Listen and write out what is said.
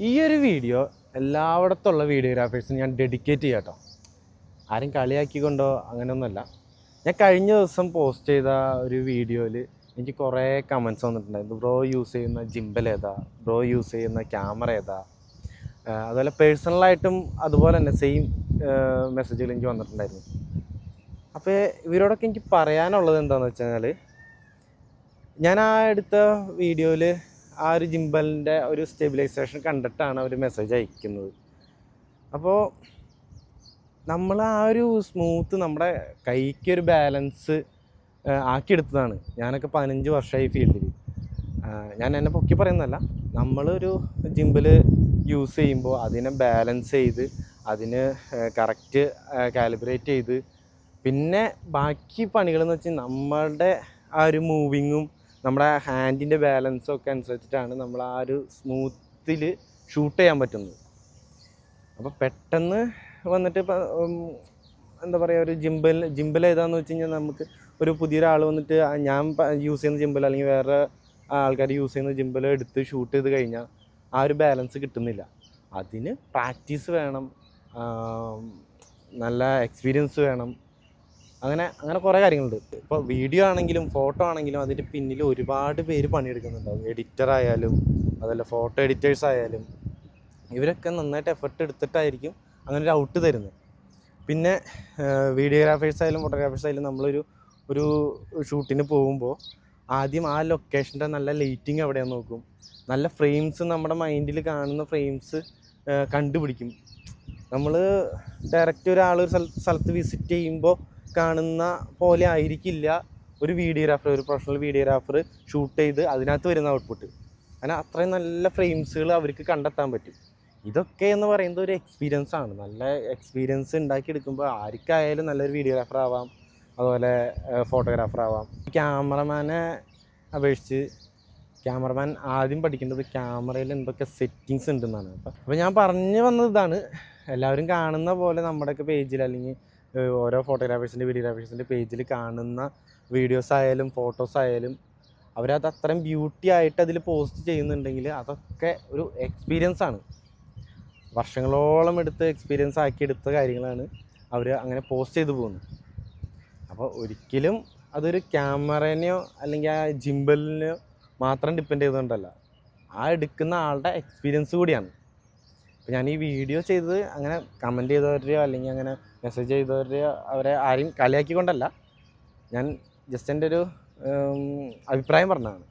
ഈ ഒരു വീഡിയോ എല്ലായിടത്തുള്ള വീഡിയോഗ്രാഫേഴ്സിന് ഞാൻ ഡെഡിക്കേറ്റ് ചെയ്യാം കേട്ടോ. ആരും കളിയാക്കിക്കൊണ്ടോ അങ്ങനെയൊന്നുമല്ല. ഞാൻ കഴിഞ്ഞ ദിവസം പോസ്റ്റ് ചെയ്ത ഒരു വീഡിയോയിൽ എനിക്ക് കുറേ കമൻറ്റ്സ് വന്നിട്ടുണ്ടായിരുന്നു. ബ്രോ യൂസ് ചെയ്യുന്ന ജിംബൽ ഏതാ, ബ്രോ യൂസ് ചെയ്യുന്ന ക്യാമറ ഏതാ, അതുപോലെ പേഴ്സണലായിട്ടും അതുപോലെ തന്നെ സെയിം മെസ്സേജുകൾ എനിക്ക് വന്നിട്ടുണ്ടായിരുന്നു. അപ്പോൾ ഇവരോടൊക്കെ എനിക്ക് പറയാനുള്ളത് എന്താണെന്ന് വെച്ചാൽ, ഞാൻ ആ എടുത്ത വീഡിയോയിൽ ആ ഒരു ജിംബലിൻ്റെ ഒരു സ്റ്റെബിലൈസേഷൻ കണ്ടിട്ടാണ് അവർ മെസ്സേജ് അയക്കുന്നത്. അപ്പോൾ നമ്മൾ ആ ഒരു സ്മൂത്ത് നമ്മുടെ കൈക്കൊരു ബാലൻസ് ആക്കിയെടുത്തതാണ്. ഞാനൊക്കെ 15 വർഷമായി ഫീൽഡിൽ. ഞാൻ എന്നെ പൊക്കി പറയുന്നതല്ല, നമ്മളൊരു ജിംബൽ യൂസ് ചെയ്യുമ്പോൾ അതിനെ ബാലൻസ് ചെയ്ത് അതിന് കറക്റ്റ് കാലിബ്രേറ്റ് ചെയ്ത് പിന്നെ ബാക്കി പണികളെന്ന് വെച്ചാൽ നമ്മളുടെ ആ ഒരു മൂവിങ്ങും നമ്മുടെ ഹാൻഡിൻ്റെ ബാലൻസും ഒക്കെ അനുസരിച്ചിട്ടാണ് നമ്മൾ ആ ഒരു സ്മൂത്തിൽ ഷൂട്ട് ചെയ്യാൻ പറ്റുന്നത്. അപ്പോൾ പെട്ടെന്ന് വന്നിട്ട് ഇപ്പം എന്താ പറയുക, ഒരു ജിംബൽ ഏതാണെന്ന് വെച്ച് കഴിഞ്ഞാൽ നമുക്ക് ഒരു പുതിയൊരാൾ വന്നിട്ട് ഞാൻ യൂസ് ചെയ്യുന്ന ജിംബൽ അല്ലെങ്കിൽ വേറെ ആൾക്കാർ യൂസ് ചെയ്യുന്ന ജിംബൽ എടുത്ത് ഷൂട്ട് ചെയ്ത് കഴിഞ്ഞാൽ ആ ഒരു ബാലൻസ് കിട്ടുന്നില്ല. അതിന് പ്രാക്ടീസ് വേണം, നല്ല എക്സ്പീരിയൻസ് വേണം, അങ്ങനെ കുറേ കാര്യങ്ങളുണ്ട്. ഇപ്പോൾ വീഡിയോ ആണെങ്കിലും ഫോട്ടോ ആണെങ്കിലും അതിൻ്റെ പിന്നിൽ ഒരുപാട് പേര് പണിയെടുക്കുന്നുണ്ടാവും. എഡിറ്റർ ആയാലും അതല്ല ഫോട്ടോ എഡിറ്റേഴ്സ് ആയാലും ഇവരൊക്കെ നന്നായിട്ട് എഫർട്ട് എടുത്തിട്ടായിരിക്കും അങ്ങനെ ഒരു ഔട്ട് തരുന്നത്. പിന്നെ വീഡിയോഗ്രാഫേഴ്സ് ആയാലും ഫോട്ടോഗ്രാഫേഴ്സ് ആയാലും നമ്മളൊരു ഷൂട്ടിന് പോകുമ്പോൾ ആദ്യം ആ ലൊക്കേഷൻ്റെ നല്ല ലൈറ്റിങ് എവിടെയാണെന്ന് നോക്കും. നല്ല ഫ്രെയിംസ്, നമ്മുടെ മൈൻഡിൽ കാണുന്ന ഫ്രെയിംസ് കണ്ടുപിടിക്കും. നമ്മൾ ഡയറക്റ്റ് ഒരു സ്ഥലത്ത് വിസിറ്റ് ചെയ്യുമ്പോൾ കാണുന്ന പോലെ ആയിരിക്കില്ല ഒരു വീഡിയോഗ്രാഫർ, ഒരു പ്രൊഫഷണൽ വീഡിയോഗ്രാഫർ ഷൂട്ട് ചെയ്ത് അതിനകത്ത് വരുന്ന ഔട്ട്പുട്ട്. അങ്ങനെ അത്രയും നല്ല ഫ്രെയിംസുകൾ അവർക്ക് കണ്ടെത്താൻ പറ്റും. ഇതൊക്കെ എന്ന് പറയുന്നത് ഒരു എക്സ്പീരിയൻസ് ആണ്. നല്ല എക്സ്പീരിയൻസ് ഉണ്ടാക്കിയെടുക്കുമ്പോൾ ആർക്കായാലും നല്ലൊരു വീഡിയോഗ്രാഫർ ആവാം, അതുപോലെ ഫോട്ടോഗ്രാഫർ ആവാം. ക്യാമറമാനെ അപേക്ഷിച്ച് ക്യാമറമാൻ ആദ്യം പഠിക്കേണ്ടത് ക്യാമറയിൽ എന്തൊക്കെ സെറ്റിങ്സ് ഉണ്ടെന്നാണ്. അപ്പോൾ ഞാൻ പറഞ്ഞു വന്നത് ഇതാണ്, എല്ലാവരും കാണുന്ന പോലെ നമ്മുടെയൊക്കെ പേജിൽ അല്ലെങ്കിൽ ഓരോ ഫോട്ടോഗ്രാഫേഴ്സിൻ്റെ വീഡിയോഗ്രാഫേഴ്സിൻ്റെ പേജിൽ കാണുന്ന വീഡിയോസ് ആയാലും ഫോട്ടോസ് ആയാലും അവരത് അത്രയും ബ്യൂട്ടി ആയിട്ട് അതിൽ പോസ്റ്റ് ചെയ്യുന്നുണ്ടെങ്കിൽ അതൊക്കെ ഒരു എക്സ്പീരിയൻസ് ആണ്. വർഷങ്ങളോളം എടുത്ത് എക്സ്പീരിയൻസ് ആക്കി എടുത്ത കാര്യങ്ങളാണ് അവർ അങ്ങനെ പോസ്റ്റ് ചെയ്തു പോകുന്നത്. അപ്പോൾ ഒരിക്കലും അതൊരു ക്യാമറേനെയോ അല്ലെങ്കിൽ ആ ജിംബലിനെയോ മാത്രം ഡിപ്പെൻഡ് ചെയ്തുകൊണ്ടല്ല, ആ എടുക്കുന്ന ആളുടെ എക്സ്പീരിയൻസ് കൂടിയാണ്. അപ്പോൾ ഞാൻ ഈ വീഡിയോ ചെയ്തത് അങ്ങനെ കമൻറ്റ് ചെയ്തവരെയോ അല്ലെങ്കിൽ അങ്ങനെ മെസ്സേജ് ചെയ്തവരെയോ അവരെ ആരെയും കളിയാക്കിക്കൊണ്ടല്ല, ഞാൻ ജസ്റ്റ് എൻ്റെ ഒരു അഭിപ്രായം പറഞ്ഞതാണ്.